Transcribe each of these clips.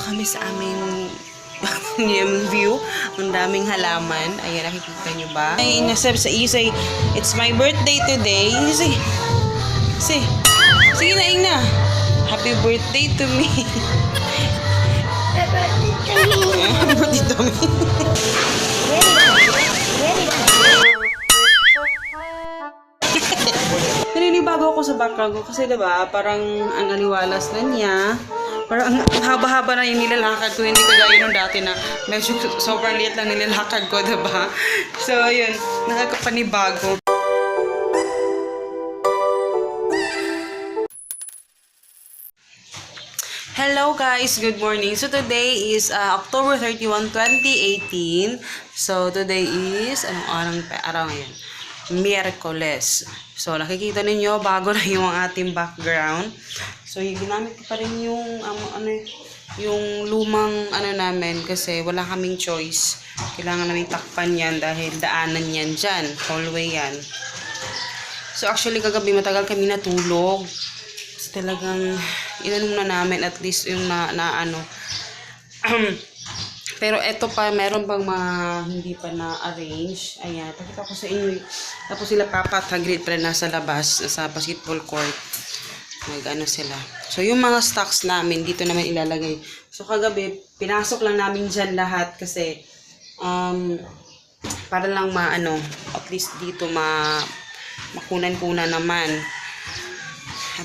kami sa aming view. Ang daming halaman. Ayan, nakikita nyo ba? Ay, nasab sa isay, it's my birthday today. Say, sige na, Ing na. Happy birthday to me. Happy birthday to me. Naninibago ako sa background ko kasi diba, parang ang aliwalas na niya. Parang ang haba-haba na yung nilalakad ko. Hindi kagaya nung dati na medyo sobrang liit lang nilalakad ko, diba? So, yun. Nakakapanibago. Hello guys! Good morning! So, today is October 31, 2018. So, today is, anong araw ngayon? Miyerkules. So, nakikita ninyo, bago na yung ating background. So, ginamit ko pa rin yung, yung lumang namin kasi wala kaming choice. Kailangan namin takpan yan dahil daanan yan dyan. Hallway yan. So, actually, kagabi matagal kami natulog. So, talagang, inanong na namin at least yung pero eto pa, meron pang mga hindi pa na-arrange. Ayan, pakita ko sa inyo. Tapos sila Papa at Hagrid pa rin nasa labas, sa basketball court. Mag-ano sila. So, yung mga stocks namin, dito naman ilalagay. So, kagabi, pinasok lang namin dyan lahat kasi, para lang at least dito makunan-kunan naman.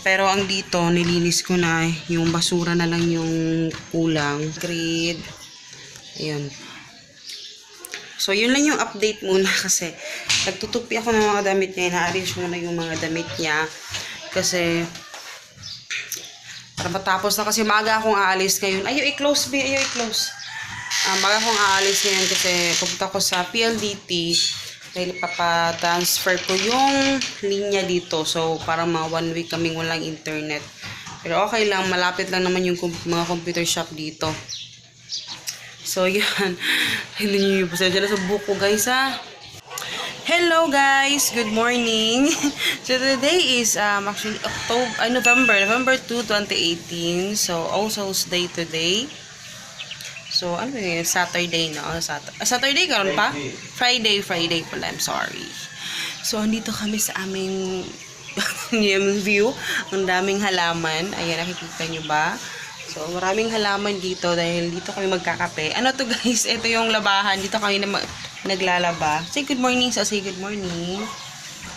Pero ang dito, nilinis ko na, yung basura na lang yung kulang. Grid. Ayan. So, yun lang yung update muna kasi nagtutupi ako ng mga damit niya. Na-arrange muna yung mga damit niya. Kasi, para matapos na kasi maaga akong aalis ngayon. Ayaw i-close, B. Ayaw i-close. Maaga akong aalis ngayon kasi pupunta ko sa PLDT. Dahil papatransfer ko yung linya dito. So, para mga 1 week kaming walang internet. Pero okay lang. Malapit lang naman yung mga computer shop dito. So, yan. Hindi nyo yung pasensya na sa buko, guys, ha? Hello, guys! Good morning! So, today is actually November 2, 2018. So, Allsouls Day today. So, ano yun? Saturday na. Saturday karon pa? Friday pala. I'm sorry. So, andito kami sa aming view. Ang daming halaman. Ayan, nakikita nyo ba? So, maraming halaman dito dahil dito kami magkakape. Ano to guys? Ito yung labahan. Dito kami naglalaba. Say good morning. So, say good morning.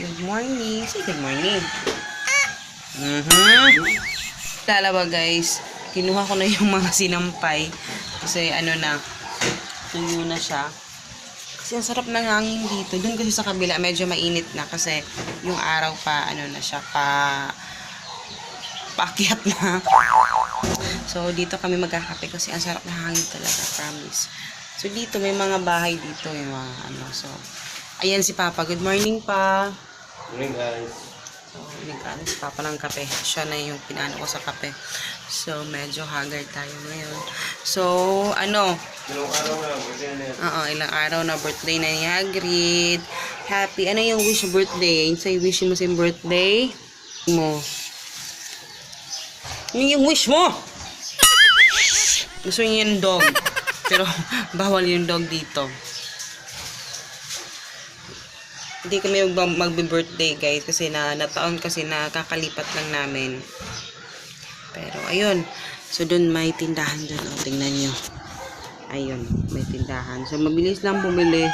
Good morning. Say good morning. Lalaba guys. Kinuha ko na yung mga sinampay. Kasi tuyo na siya. Kasi ang sarap ng hangin dito. Doon kasi sa kabila medyo mainit na kasi yung araw pa paakyat na. So, dito kami magkakape kasi ang sarap na hangin talaga, promise. So, dito may mga bahay dito, yung mga So, ayan si Papa. Good morning, Pa. Good morning, guys. So, nag-ano si Papa ng kape. Siya na yung pinano ko sa kape. So, medyo haggard tayo ngayon. So, Ilang araw na, birthday na yan. Ilang araw na birthday na ni Hagrid. Happy. Ano yung wish birthday? Yung sa'yo wish mo sa birthday mo. Yung wish mo! Gusto niya yung dog. Pero, bawal yung dog dito. Hindi kami magbe-birthday, guys. Kasi nataon kasi nakakalipat lang namin. Pero, ayun. So, dun may tindahan dun. O, tingnan nyo. Ayun, may tindahan. So, mabilis lang bumili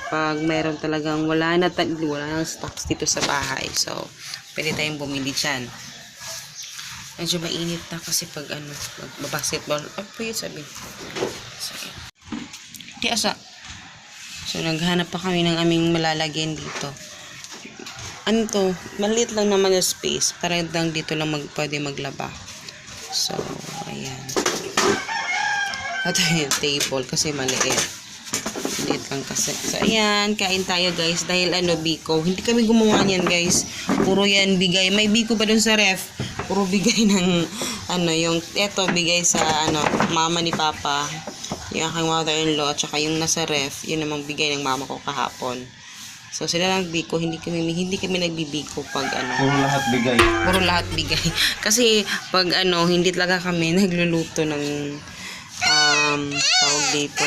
pag mayroon talagang wala nang stocks dito sa bahay. So, pwede tayong bumili dyan. Medyo mainit na kasi pag basketball. Po yun sabi. So, naghanap pa kami ng aming malalagyan dito. Ano to? Maliit lang naman yung space. Para lang dito lang pwede maglaba. So, ayan. Ito yung table kasi maliit. Maliit lang kasi. So, ayan. Kain tayo guys. Dahil biko. Hindi kami gumawa niyan guys. Puro yan bigay. May biko pa dun sa ref. Puro bigay ng yung bigay sa mama ni Papa, yung aking mother-in-law, tsaka yung nasa ref, yun namang bigay ng mama ko kahapon. So sila lang biko, hindi kami nagbibiko pag Puro lahat bigay. Kasi pag hindi talaga kami nagluluto ng tawag dito,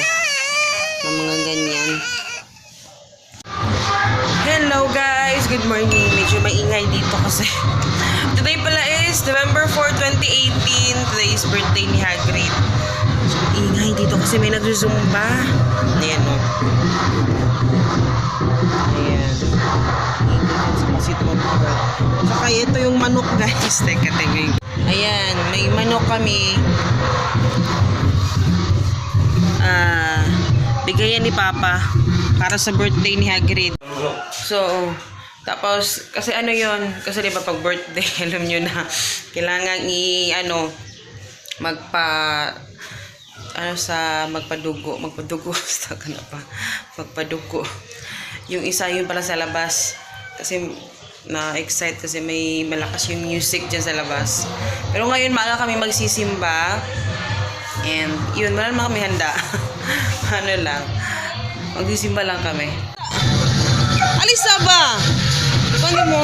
ng mga ganyan. Hello guys! Good morning! Medyo maingay dito kasi today pala is November 4, 2018. Today is birthday ni Hagrid. So, ingay dito kasi may nagsusumba. Ayan o. Ayan. Saka ito yung manok guys. Teka. Ayan, may manok kami. Bigayan ni Papa para sa birthday ni Hagrid. So, tapos, kasi ano yon, kasi diba pag birthday, alam nyo na, kailangan magpadugo. Yung isa yun pala sa labas. Kasi, na-excite kasi may malakas yung music dyan sa labas. Pero ngayon, maaga kami magsisimba. And, yun, wala naman kami handa. Ano lang, magsisimba lang kami. Alis na ba? Paano mo?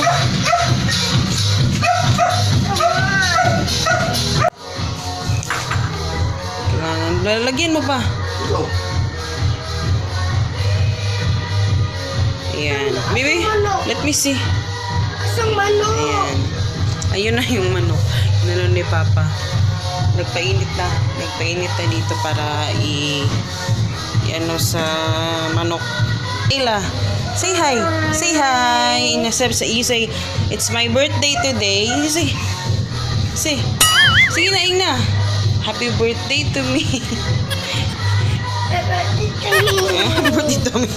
Lalagyan mo pa. Ayan. Baby, let me see. Ayan. Ayun na yung manok. Nanon ni Papa. Nagpainit na dito para ano sa manok. Ila, say hi. Say hi. You say, it's my birthday today. You say. Sige na, Ing na. Happy birthday to me. Happy birthday to me.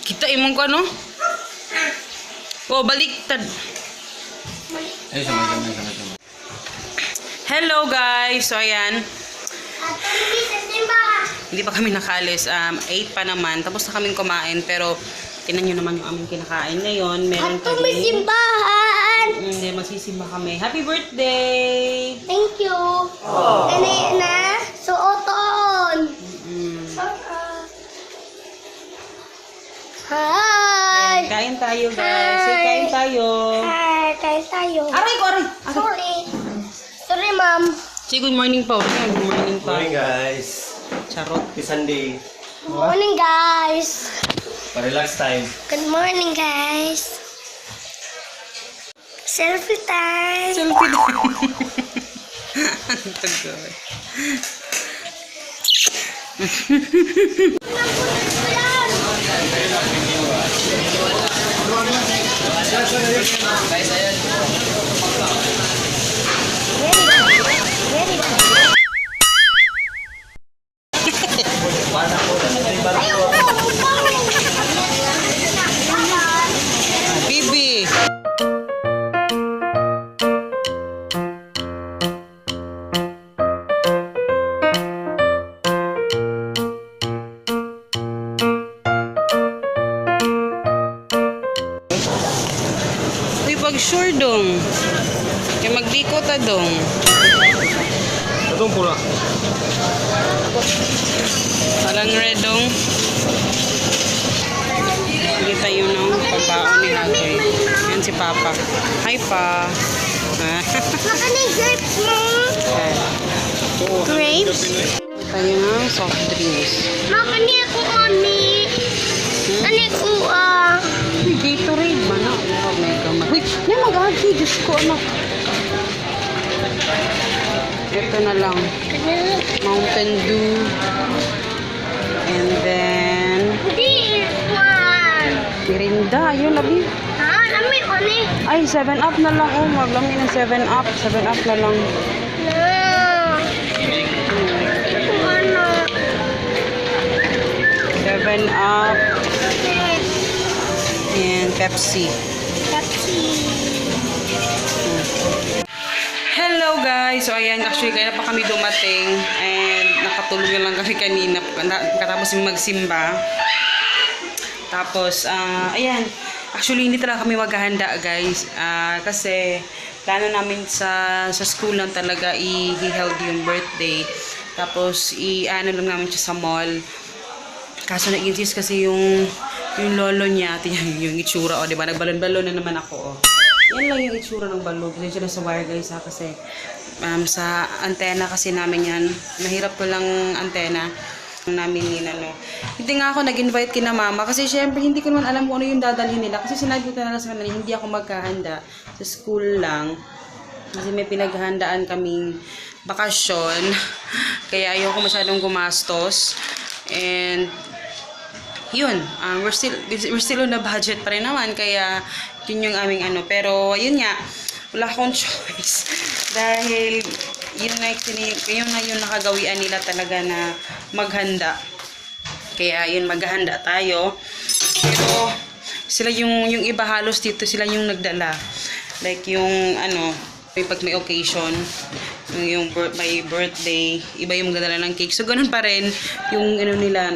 Kita imong ko ano? Oh, baliktad. Hello guys. So ayan. Hindi pa kami nakaalis. 8 pa naman. Tapos na kaming kumain. Pero, tinan nyo naman yung aming kinakain ngayon. Meron kami. May simbahan! Hindi, magsisimba kami. Happy birthday! Thank you! Kanina na, suoton! Hi! Kain tayo guys. Say, kain tayo. Hi! Kain tayo. Aray ko, aray! Sorry. Sorry, ma'am. Say good morning pa. Good morning pa. Morning guys. Charot. Happy Sunday. Good morning, guys. Pa-relax time. Good morning, guys. Selfie time. Selfie daw. Ang tagal. Bibi. Uy, pag sure dong. Kaya magbiko ta dong. Itong pula. Walang red dong. Hindi tayo nung pagbaon ni Hagrid. Yan si Papa. Hi pa. Makanig grapes mo. Grapes? Tayo ng soft drinks. Makani ako, Ami. Ani ko, Uy, Gatorade ba na? Oh my God. Uy, may mag-agi. Diyos ko, anak. Ito na lang. Mountain Dew. And then, Hindi, one. Mirinda. Ayun, labi. Ha? Ami, Ani. Ay, 7-Up na lang. Oh, maglami ng 7-Up. 7-Up na lang. No. Kung ano. 7-Up. And Pepsi. Pepsi. Hello guys! So ayan, actually kaya pa kami dumating and nakatulog na lang kami kanina katapos yung magsimba. Tapos, ayan, actually hindi talaga kami maghahanda guys kasi plano namin sa school lang talaga i-held yung birthday. Tapos, ano lang namin siya sa mall. Kaso nag-insist kasi yung lolo niya, tingnan yung itsura, o, diba? Nagbalon-balon na naman ako, o. Yan lang yung itsura ng balloon. Kasi na sa wire guys ha, kasi sa antena kasi namin yan. Nahirap ko lang antena namin yun, ano. Hindi nga ako nag-invite kina mama kasi syempre hindi ko naman alam kung ano yung dadalhin nila kasi sinabi ko talaga sa kanila hindi ako magkahanda sa school lang kasi may pinaghahandaan kaming bakasyon kaya ayoko masyadong gumastos and yun, we're still on the budget pa rin naman kaya yun yung aming ano pero yun nga wala akong choice dahil yun na yung nakagawian nila talaga na maghanda. Kaya yun, maghahanda tayo. Pero sila yung iba halos dito, sila yung nagdala. Like yung ano, pag may occasion, may birthday, iba yung magdadala ng cake. So ganun pa rin yung ano nila,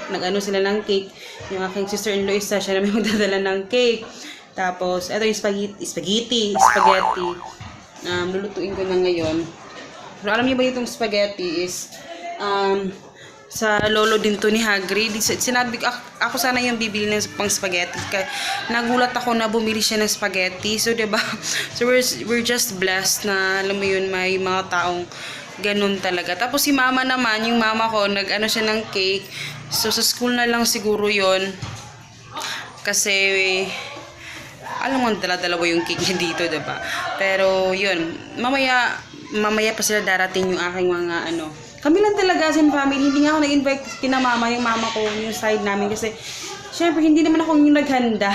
nag-ano sila ng cake. Yung aking sister-in-law isa, siya naman magdadala ng cake. Tapos, eto yung spaghetti. Lulutuin ko na ngayon. Pero alam niyo ba itong spaghetti is sa lolo din to ni Hagrid. Sinabi ko, ako sana yung bibili ng pang spaghetti. Nagulat ako na bumili siya ng spaghetti. So, diba? So, we're just blessed na, alam mo yun, may mga taong ganun talaga. Tapos, si mama naman, yung mama ko, nag-ano siya ng cake. So, sa school na lang siguro yun. Kasi, alam mo, dala-dalawa yung cake niya dito, diba? Pero, yun, mamaya pa sila darating yung aking mga, ano. Kami lang talaga, as in family, hindi nga ako nag-invite kina mama, yung mama ko, yung side namin, kasi, syempre, hindi naman ako yung naghanda.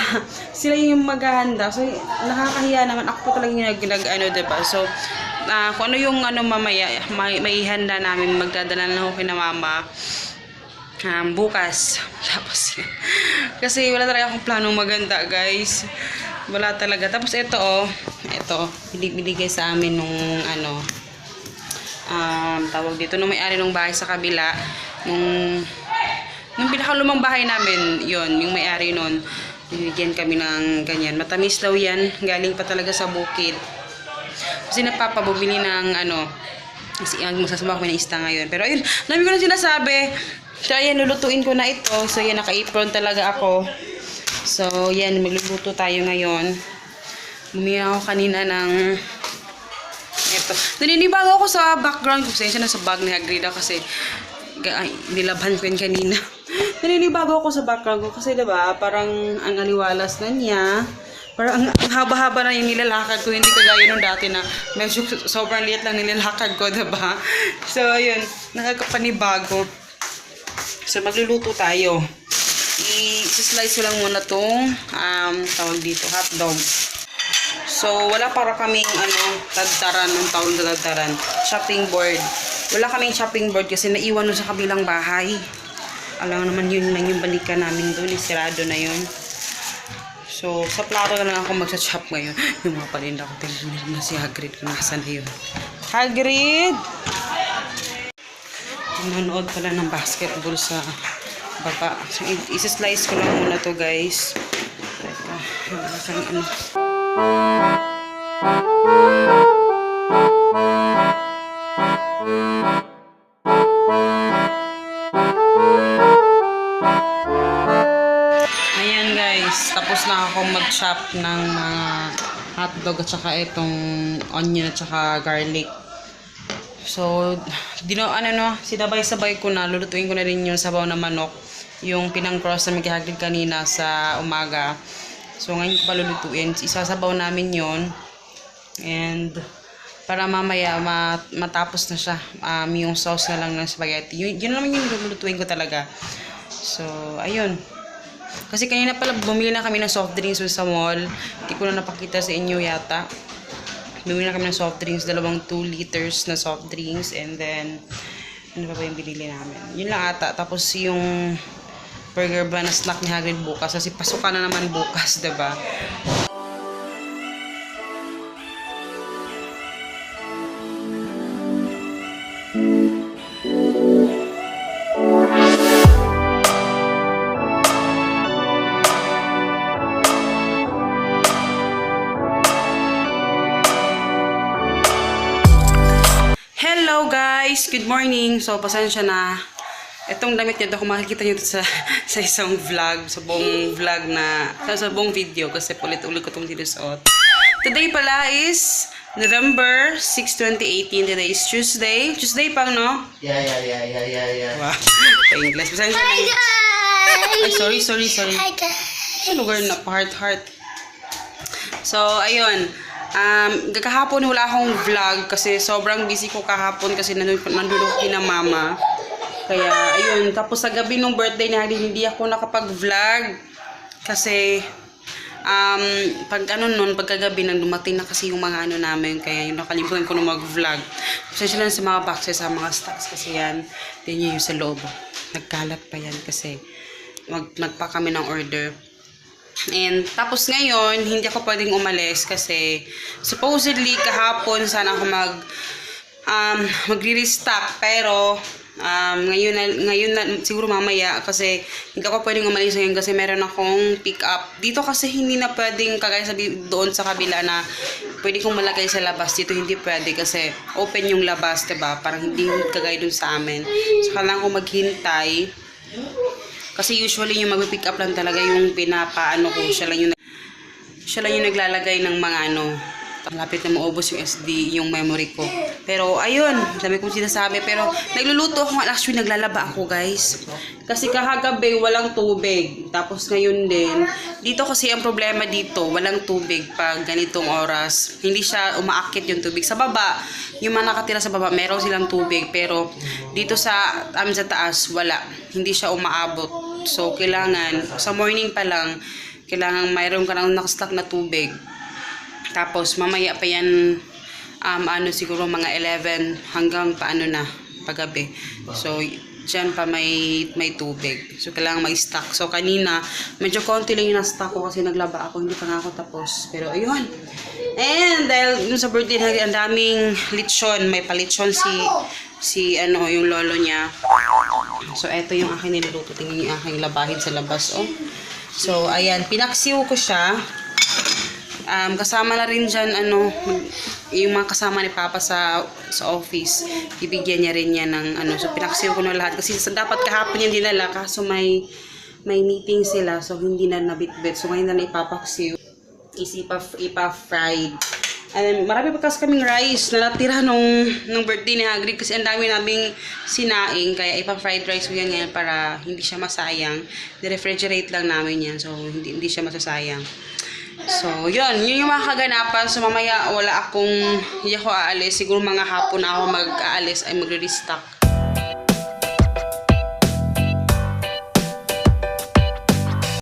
Sila yung maghahanda. So, nakakahiya naman. Ako po talaga yung ano, diba? So, kung ano yung, ano, mamaya, may handa namin, magdadala na ako kina mama. Bukas. Tapos, kasi wala talaga akong planong maganda, guys. Wala talaga. Tapos ito binigay sa amin nung ano tawag dito nung may-ari ng bahay sa kabila nung pinakalumang bahay namin yon yung may-ari nun binigyan kami ng ganyan. Matamis daw yan, galing pa talaga sa bukid kasi napapabumili ng ano kasi magsasama kami ng ista ngayon. Pero ayun, dami ko na sinasabi. So ayan, lulutuin ko na ito. So yan, naka-apron talaga ako. So, yan, magluluto tayo ngayon. Bumili ako kanina ng ito. Naninibago ako sa background ko. Sensya na sa bag ni Hagrida kasi nilabhan ko yun kanina. Naninibago ako sa background ko kasi diba, parang ang aliwalas na niya. Parang ang haba-haba na yung nilalakad ko. Hindi kagaya nung dati na medyo sobrang liit lang nilalakad ko, diba? So, yun, nakakapanibago. So, magluluto tayo. I-slice ko lang muna tong tawag dito, hotdog. So, wala para kaming tagtaran, ang tawag na tagtaran, chopping board. Wala kaming chopping board kasi naiwan nun sa kabilang bahay. Alam naman yun lang yung balikan namin doon, isirado na yun. So, sa plato na lang ako magsa-chop ngayon. Yung mga palinda ko, tingnan na si Hagrid kung nasan na yun. Hagrid! Nanonood pala ng basketball sa baba. So, isa-slice ko lang muna to, guys. Teka, ano. Ayan, guys. Tapos na ako mag-chop ng mga hotdog at saka itong onion at saka garlic. So, sinabay-sabay ko na, lulutuin ko na rin yung sabaw na manok. Yung pinang-cross na mag-hagrid kanina sa umaga. So, ngayon ko pa lulutuin. Isasabaw namin yon. And, para mamaya matapos na siya. Yung sauce na lang ng spaghetti. Yun naman yung lulutuin ko talaga. So, ayun. Kasi kanina pala bumili na kami ng soft drinks sa mall. Hindi ko na napakita sa inyo yata. Bumili na kami ng soft drinks, 2 liters na soft drinks, and then, ano pa ba yung binili namin? Yun lang ata. Tapos yung burger ba na snack ni Hagrid bukas, kasi pasukan na naman bukas, diba? Hello guys! Good morning! So, pasensya na. Itong damit nyo, kung makikita nyo sa isang vlog, sa buong vlog na, sa buong video, kasi ulit-ulit ko itong sinusuot. Today pala is November 6, 2018. Today is Tuesday. Tuesday pang, no? Yeah. Wow. English. Pasensya Hi na. Ay, guys! sorry. Hi guys! Ano lugar na? Heart. So, ayun. Kahapon wala akong vlog kasi sobrang busy ko kahapon kasi nandun ako kina mama. Kaya, ayun. Tapos sa gabi nung birthday ni Harry, hindi ako nakapag-vlog. Kasi, pagkagabi nang dumating na kasi yung mga ano namin. Kaya yung nakalimutan ko na mag-vlog. Pasensya lang sa mga boxes, sa mga stocks kasi yan. Tingnan yung sa loob. Nagkalat pa yan kasi nagpa kami ng order. And tapos ngayon, hindi ako pwedeng umalis kasi supposedly kahapon sana ako magre-restock pero ngayon na siguro mamaya kasi hindi ako pwedeng umalis ngayon kasi meron akong pick up. Dito kasi hindi na pwedeng kagaya doon sa kabila na pwede kong malagay sa labas. Dito hindi pwede kasi open yung labas, diba? Parang hindi kagaya doon sa amin. So kailangan ko maghintay. Kasi usually yung mag-pick up lang talaga yung pinapaano ko, siya lang yung naglalagay ng mga ano, malapit na maubos yung SD, yung memory ko. Pero ayun, dami kong sinasabi, pero nagluluto ako, actually naglalaba ako guys. Kasi kahagabi walang tubig, tapos ngayon din, dito kasi ang problema dito, walang tubig pag ganitong oras. Hindi siya umaakit yung tubig. Sa baba, yung mga nakatira sa baba, meron silang tubig, pero dito sa amin sa taas, wala. Hindi siya umaabot. So, kailangan, sa morning pa lang, kailangan mayroon ka nang nakastock na tubig. Tapos, mamaya pa yan, siguro mga 11 hanggang paano na, paggabi. So, dyan pa may tubig. So, kailangan mag-stock. So, kanina, medyo konti lang yung na-stock ko kasi naglaba ako. Hindi pa nga ako tapos. Pero, ayun. And, dahil sa birthday na ang daming lechon. May palechon yung lolo niya. So, eto yung aking niluluto. Tingnan yung aking labahin sa labas, oh. So, ayan. Pinaksiw ko siya. Kasama na rin dyan, yung mga kasama ni Papa sa office. Ibigyan niya rin yan ng, So, pinaksiw ko na lahat. Kasi dapat kahapon yung dinala. Kaso may meeting sila. So, hindi na nabitbit. So, ngayon na ipapaksiw. Ipa-fried. And marami pa kasi kaming rice na natira nung birthday ni Hagrid kasi ang dami naming sinaing kaya ipa-fried rice ko yan ngayon para hindi siya masayang. I-refrigerate lang namin yan so hindi siya masasayang. So yun yung mga kaganapan. So mamaya hindi ako aalis. Siguro mga hapon na ako mag-aalis ay magre-restock.